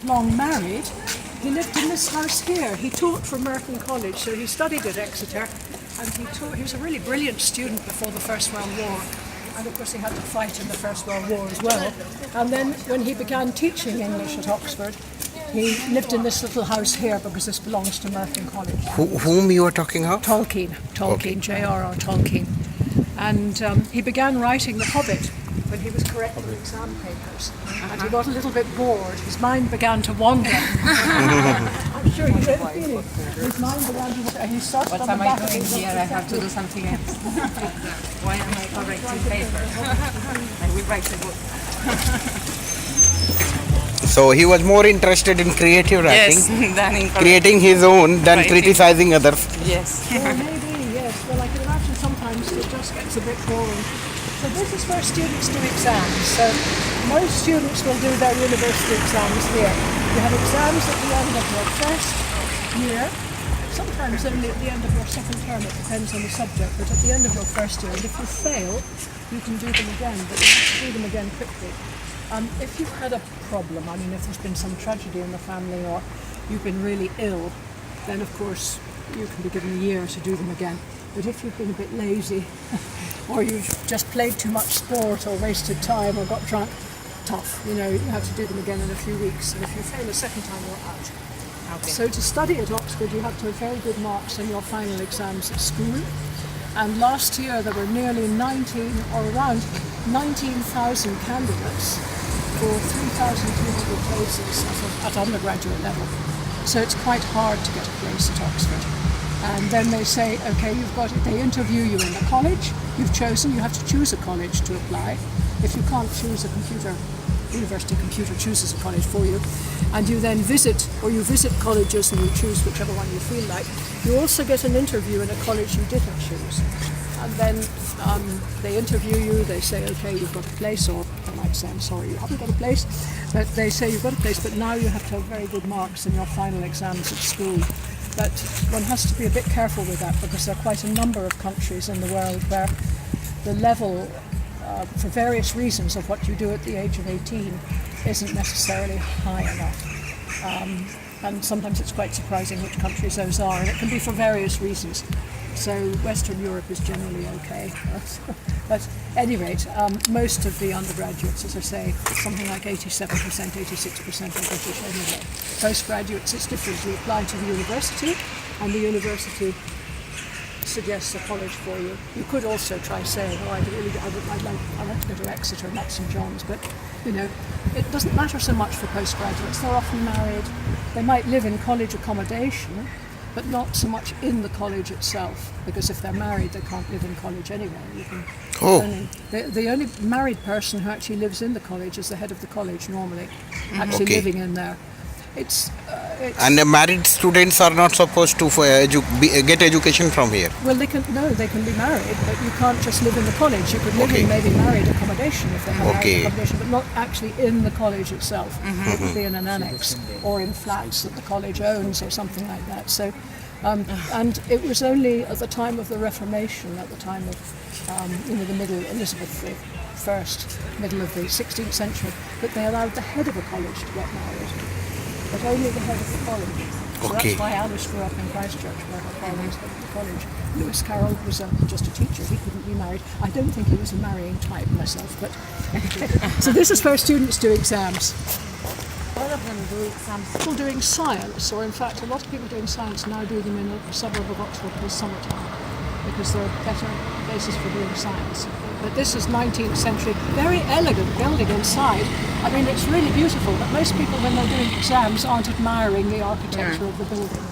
long married, he lived in this house here. He taught for Merton College, so he studied at Exeter, and he was a really brilliant student before the First World War. And of course he had to fight in the First World War as well. And then when he began teaching English at Oxford, he lived in this little house here because this belongs to Merton College. Whom you were talking of? Tolkien, Okay. J.R.R. Tolkien. And he began writing The Hobbit when he was correcting exam papers. And he got a little bit bored. His mind began to wander. I'm sure you get the feeling. His mind began to wander. He started What on the am I back of doing his here? I have to do something else. Why am I correcting paper? I will write a book. So he was more interested in creative writing, Yes, than in creating his own than Writing. criticizing others. Yes. Well, maybe, yes. Well, I can imagine sometimes it just gets a bit boring. So this is where students do exams. So most students will do their university exams here. You have exams at the end of your first year, sometimes only at the end of your second term, it depends on the subject, but at the end of your first year. And if you fail, you can do them again, but you have to do them again quickly. If you've had a problem, I mean, if there's been some tragedy in the family or you've been really ill, then of course you can be given a year to do them again. But if you've been a bit lazy or you've just played too much sport or wasted time or got drunk, tough, you have to do them again in a few weeks. And if you fail a second time, you're out. Okay. So to study at Oxford, you have to have very good marks in your final exams at school. And last year there were nearly around 19,000 candidates for 3,200 places at undergraduate level. So it's quite hard to get a place at Oxford. And then they say, okay, they interview you in the college, you have to choose a college to apply. If you can't choose university computer chooses a college for you. And you then visit colleges and you choose whichever one you feel like. You also get an interview in a college you didn't choose. And then they interview you, they say, okay, you've got a place, or they might say, I'm sorry, you haven't got a place. But they say you've got a place, but now you have to have very good marks in your final exams at school. But one has to be a bit careful with that because there are quite a number of countries in the world where the level, for various reasons, of what you do at the age of 18 isn't necessarily high enough. And sometimes it's quite surprising which countries those are, and it can be for various reasons. So Western Europe is generally okay. But at any rate, most of the undergraduates, as I say, something like 87%, 86% are British anyway. Postgraduates, it's different. You apply to the university, and the university suggests a college for you. You could also try saying, I'd like to go to Exeter, not St John's, but it doesn't matter so much for postgraduates. They're often married. They might live in college accommodation, but not so much in the college itself, because if they're married, they can't live in college anyway. The only married person who actually lives in the college is the head of the college normally, actually living in there. And the married students are not supposed to get education from here. Well, they can be married, but you can't just live in the college. You could live in maybe married accommodation if they have married accommodation, but not actually in the college itself. It would be in an annex or in flats that the college owns or something like that. So, and it was only at the time of the Reformation, at the time of the middle Elizabeth I, middle of the 16th century, that they allowed the head of a college to get married. But only the head of the college. So that's why Alice grew up in Christchurch, where her father was head of the college. Lewis Carroll was just a teacher. He couldn't be married. I don't think he was a marrying type myself, but so this is where students do exams. All of them do exams. People doing science, or in fact a lot of people doing science now do them in a suburb of Oxford called Summertown, because there are better places for doing science. But this is 19th century, very elegant building inside. I mean, it's really beautiful, but most people when they're doing exams aren't admiring the architecture of the building.